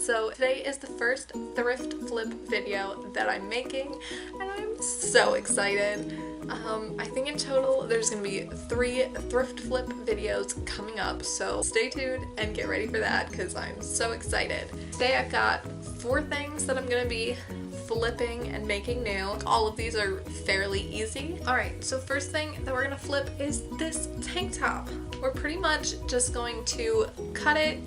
So today is the first thrift flip video that I'm making and I'm so excited. I think in total there's gonna be 3 thrift flip videos coming up, so stay tuned and get ready for that because I'm so excited. Today I've got 4 things that I'm gonna be flipping and making new. All of these are fairly easy. Alright, so first thing that we're gonna flip is this tank top. We're pretty much just going to cut it,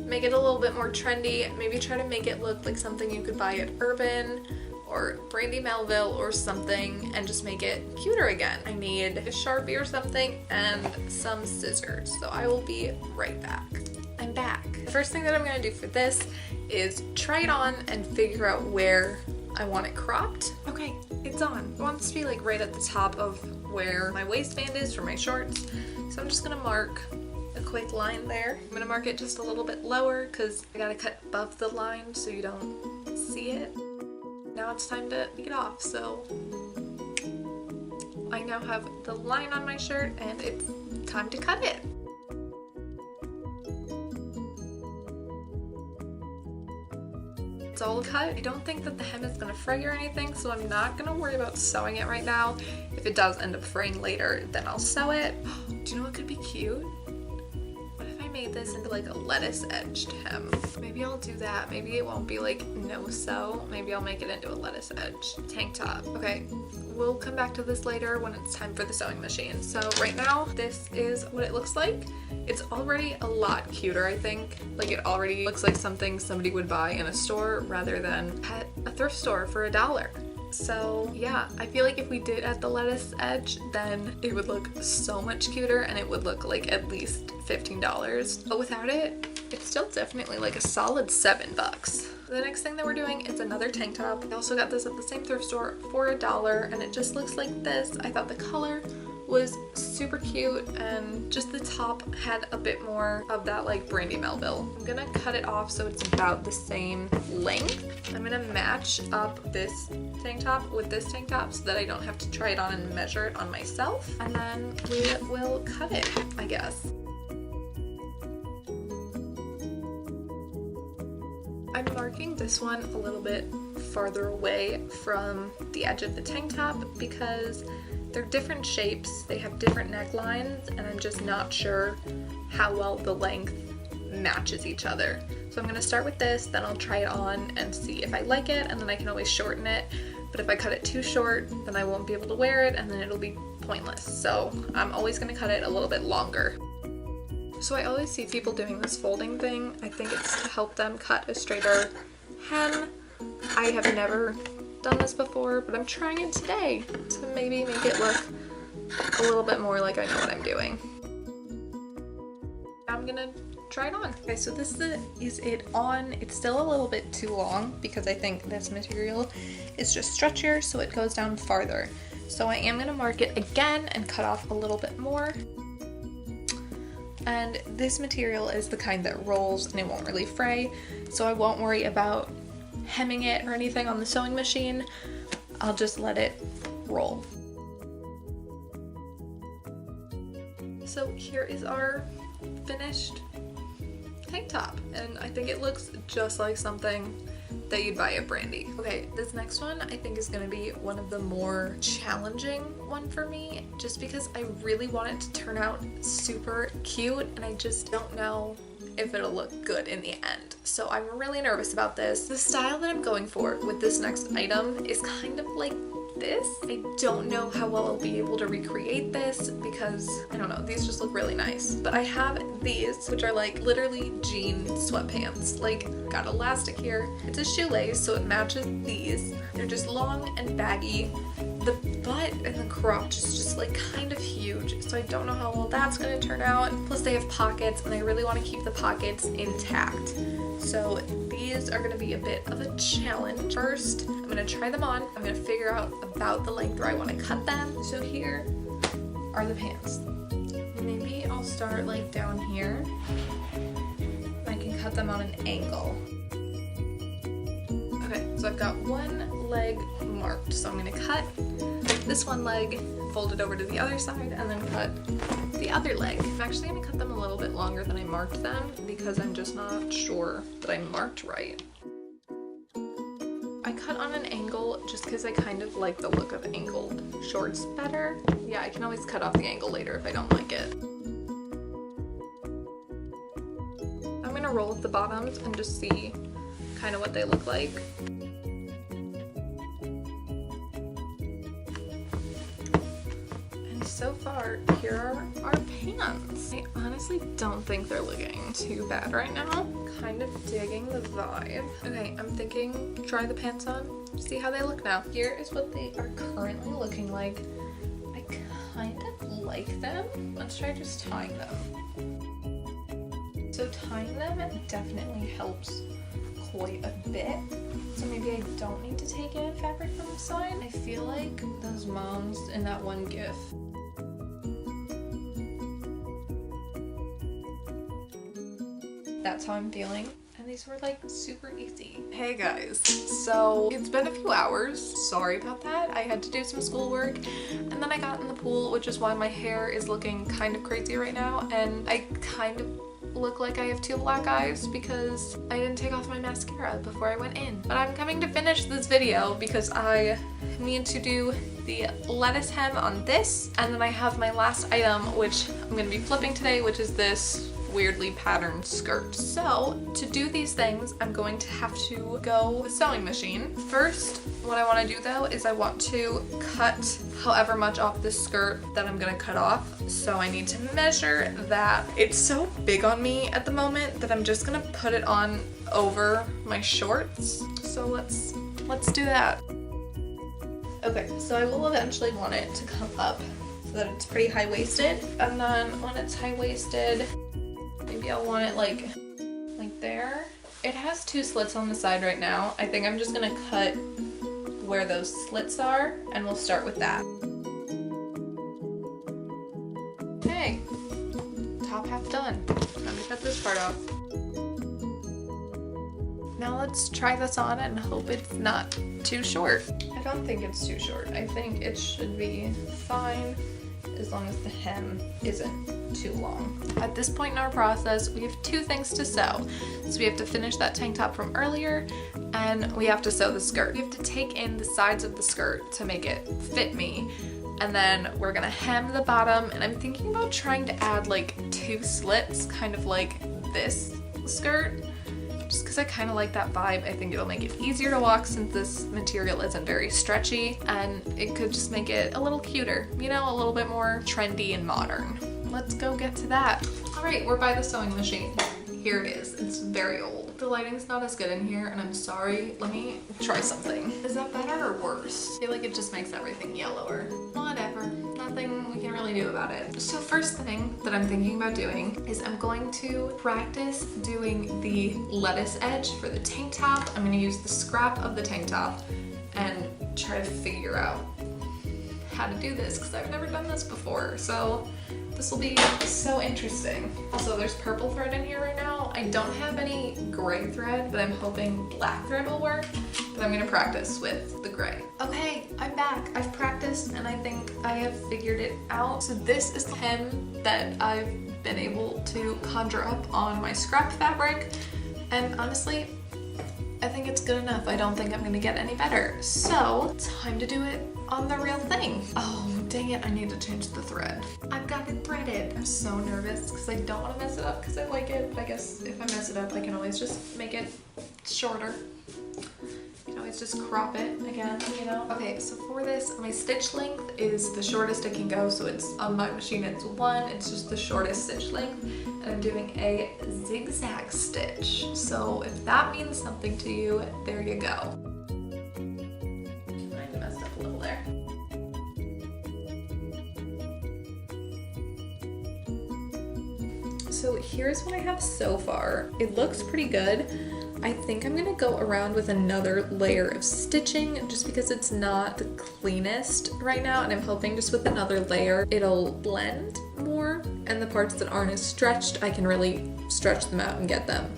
make it a little bit more trendy, maybe try to make it look like something you could buy at Urban or Brandy Melville or something and just make it cuter again. I need a Sharpie or something and some scissors, so I will be right back. I'm back. The first thing that I'm gonna do for this is try it on and figure out where I want it cropped. Okay, it's on. It wants to be like right at the top of where my waistband is for my shorts, so I'm just gonna mark a quick line there. I'm gonna mark it just a little bit lower because I gotta cut above the line so you don't see it. Now it's time to take it off, so I now have the line on my shirt and it's time to cut it. It's all cut. I don't think that the hem is gonna fray or anything, so I'm not gonna worry about sewing it right now. If it does end up fraying later, then I'll sew it. Do you know what could be cute? What if I made this into like a lettuce edged hem? Maybe I'll do that. Maybe it won't be like no sew. Maybe I'll make it into a lettuce edge tank top. Okay, we'll come back to this later when it's time for the sewing machine. So right now, this is what it looks like. It's already a lot cuter, I think. Like it already looks like something somebody would buy in a store rather than at a thrift store for $1. So yeah, I feel like if we did at the lettuce edge, then it would look so much cuter and it would look like at least $15. But without it, it's still definitely like a solid $7. The next thing that we're doing is another tank top. I also got this at the same thrift store for $1 and it just looks like this. I thought the color was super cute and just the top had a bit more of that like Brandy Melville. I'm gonna cut it off so it's about the same length. I'm gonna match up this tank top with this tank top so that I don't have to try it on and measure it on myself. And then we will cut it, I guess. I'm marking this one a little bit farther away from the edge of the tank top because they're different shapes, they have different necklines, and I'm just not sure how well the length matches each other. So I'm gonna start with this, then I'll try it on and see if I like it, and then I can always shorten it. But if I cut it too short, then I won't be able to wear it, and then it'll be pointless. So I'm always gonna cut it a little bit longer. So I always see people doing this folding thing. I think it's to help them cut a straighter hem. I have never done this before, but I'm trying it today to maybe make it look a little bit more like I know what I'm doing. I'm gonna try it on. Okay, so this is it on. It's still a little bit too long because I think this material is just stretchier, so it goes down farther. So I am gonna mark it again and cut off a little bit more. And this material is the kind that rolls and it won't really fray, so I won't worry about hemming it or anything on the sewing machine. I'll just let it roll. So here is our finished tank top, and I think it looks just like something that you'd buy at Brandy. Okay, this next one I think is gonna be one of the more challenging one for me, just because I really want it to turn out super cute and I just don't know if it'll look good in the end. So I'm really nervous about this. The style that I'm going for with this next item is kind of like this. I don't know how well I'll be able to recreate this because, I don't know, these just look really nice. But I have these, which are like literally jean sweatpants. Like, got elastic here. It's a shoelace, so it matches these. They're just long and baggy. The butt and the crotch is just like kind of huge, so I don't know how well that's gonna turn out. Plus they have pockets and I really want to keep the pockets intact. So these are gonna be a bit of a challenge. First, I'm gonna try them on. I'm gonna figure out about the length where I want to cut them. So here are the pants. Maybe I'll start like down here. I can cut them on an angle. Okay, so I've got one leg marked, so I'm gonna cut this one leg, fold it over to the other side, and then cut the other leg. I'm actually gonna cut them a little bit longer than I marked them because I'm just not sure that I marked right. I cut on an angle just because I kind of like the look of angled shorts better. Yeah, I can always cut off the angle later if I don't like it. I'm gonna roll up the bottoms and just see kind of what they look like. And so far, here are our pants. I honestly don't think they're looking too bad right now. Kind of digging the vibe. Okay, I'm thinking try the pants on, see how they look now. Here is what they are currently looking like. I kind of like them. Let's try just tying them. So tying them definitely helps quite a bit. So maybe I don't need to take in fabric from the side. I feel like those moms in that one gif. That's how I'm feeling. And these were like super easy. Hey guys, so it's been a few hours. Sorry about that. I had to do some schoolwork and then I got in the pool, which is why my hair is looking kind of crazy right now. And I kind of look like I have 2 black eyes because I didn't take off my mascara before I went in. But I'm coming to finish this video because I need to do the lettuce hem on this, and then I have my last item, which I'm gonna be flipping today, which is this weirdly patterned skirt. So to do these things, I'm going to have to go with a sewing machine. First, what I want to do though is I want to cut however much off this skirt that I'm gonna cut off. So I need to measure that. It's so big on me at the moment that I'm just gonna put it on over my shorts. So let's do that. Okay, so I will eventually want it to come up so that it's pretty high-waisted, and then when it's high-waisted, maybe I'll want it like there. It has 2 slits on the side right now. I think I'm just gonna cut where those slits are, and we'll start with that. Okay, top half done. Time to cut this part off. Now let's try this on and hope it's not too short. I don't think it's too short. I think it should be fine as long as the hem isn't too long. At this point in our process, we have 2 things to sew. So we have to finish that tank top from earlier, and we have to sew the skirt. We have to take in the sides of the skirt to make it fit me, and then we're gonna hem the bottom, and I'm thinking about trying to add like 2 slits, kind of like this skirt, just because I kind of like that vibe. I think it'll make it easier to walk since this material isn't very stretchy, and it could just make it a little cuter, you know, a little bit more trendy and modern. Let's go get to that. All right, we're by the sewing machine. Here it is. It's very old. The lighting's not as good in here, and I'm sorry. Let me try something. Is that better or worse? I feel like it just makes everything yellower. Whatever. Nothing we can really do about it. So first thing that I'm thinking about doing is I'm going to practice doing the lettuce edge for the tank top. I'm going to use the scrap of the tank top and try to figure out how to do this because I've never done this before. So this will be so interesting. Also, there's purple thread in here right now. I don't have any gray thread, but I'm hoping black thread will work. But I'm gonna practice with the gray. Okay, I'm back. I've practiced and I think I have figured it out. So this is the hem that I've been able to conjure up on my scrap fabric. And honestly, I think it's good enough. I don't think I'm gonna get any better. So, time to do it on the real thing. Oh, dang it, I need to change the thread. I've got it threaded. I'm so nervous because I don't want to mess it up because I like it, but I guess if I mess it up, I can always just make it shorter. You can always just crop it again, you know? Okay, so for this, my stitch length is the shortest it can go, so it's on my machine, it's 1, it's just the shortest stitch length, and I'm doing a zigzag stitch. So if that means something to you, there you go. I messed up a little there. So here's what I have so far. It looks pretty good. I think I'm gonna go around with another layer of stitching just because it's not the cleanest right now, and I'm hoping just with another layer it'll blend more, and the parts that aren't as stretched, I can really stretch them out and get them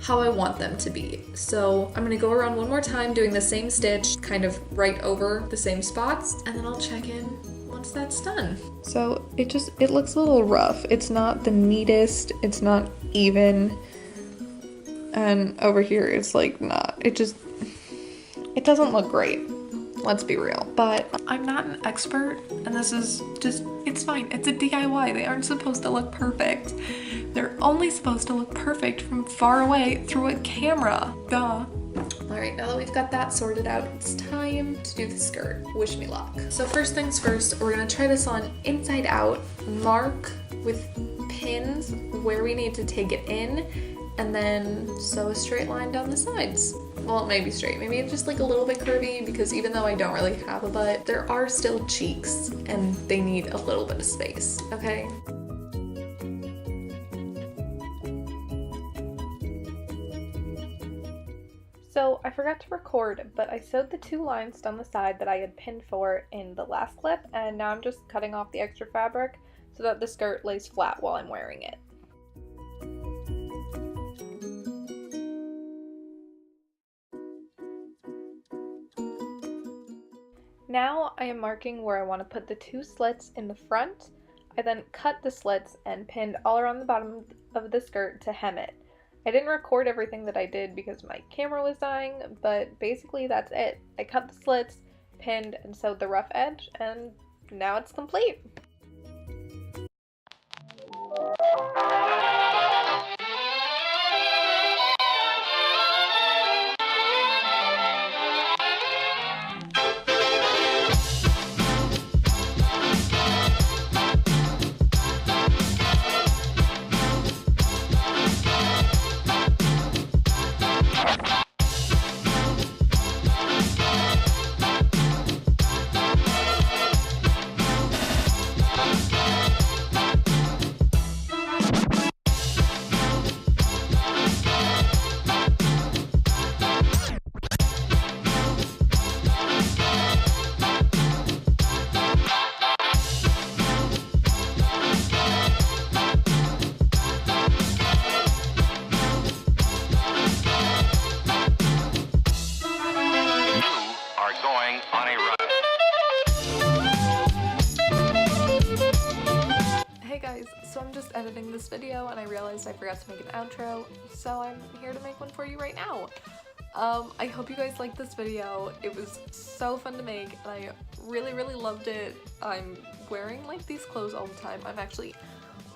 how I want them to be. So I'm gonna go around one more time doing the same stitch, kind of right over the same spots, and then I'll check in once that's done. So it looks a little rough. It's not the neatest, it's not even, and over here it's like not, it doesn't look great. Let's be real. But I'm not an expert, and this is just, it's fine. It's a DIY. They aren't supposed to look perfect. They're only supposed to look perfect from far away through a camera. Duh. All right, now that we've got that sorted out, it's time to do the skirt. Wish me luck. So first things first, we're gonna try this on inside out, mark with pins where we need to take it in, and then sew a straight line down the sides. Well, it may be straight, maybe it's just like a little bit curvy, because even though I don't really have a butt, there are still cheeks and they need a little bit of space, okay? So I forgot to record, but I sewed the 2 lines down the side that I had pinned for in the last clip, and now I'm just cutting off the extra fabric so that the skirt lays flat while I'm wearing it. Now I am marking where I want to put the 2 slits in the front. I then cut the slits and pinned all around the bottom of the skirt to hem it. I didn't record everything that I did because my camera was dying, but basically that's it. I cut the slits, pinned, and sewed the rough edge, and now it's complete. So I'm just editing this video and I realized I forgot to make an outro, so I'm here to make one for you right now. I hope you guys liked this video. It was so fun to make and I really loved it. I'm wearing like these clothes all the time. I'm actually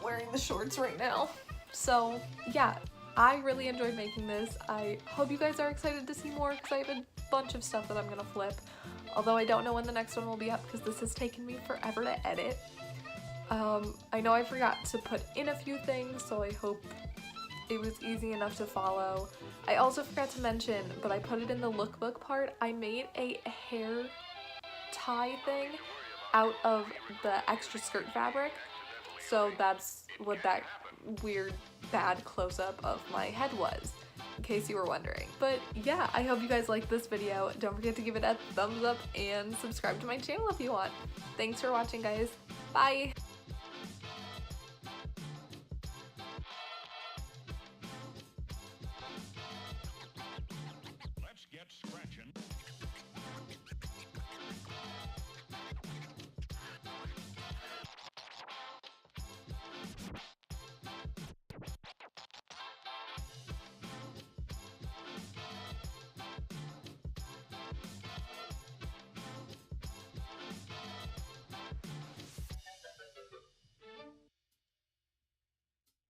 wearing the shorts right now. So yeah, I really enjoyed making this. I hope you guys are excited to see more because I have a bunch of stuff that I'm gonna flip. Although I don't know when the next one will be up because this has taken me forever to edit. I know I forgot to put in a few things, so I hope it was easy enough to follow. I also forgot to mention, but I put it in the lookbook part, I made a hair tie thing out of the extra skirt fabric, so that's what that weird bad close-up of my head was, in case you were wondering. But yeah, I hope you guys liked this video. Don't forget to give it a thumbs up and subscribe to my channel if you want. Thanks for watching, guys. Bye! Let's get scratching.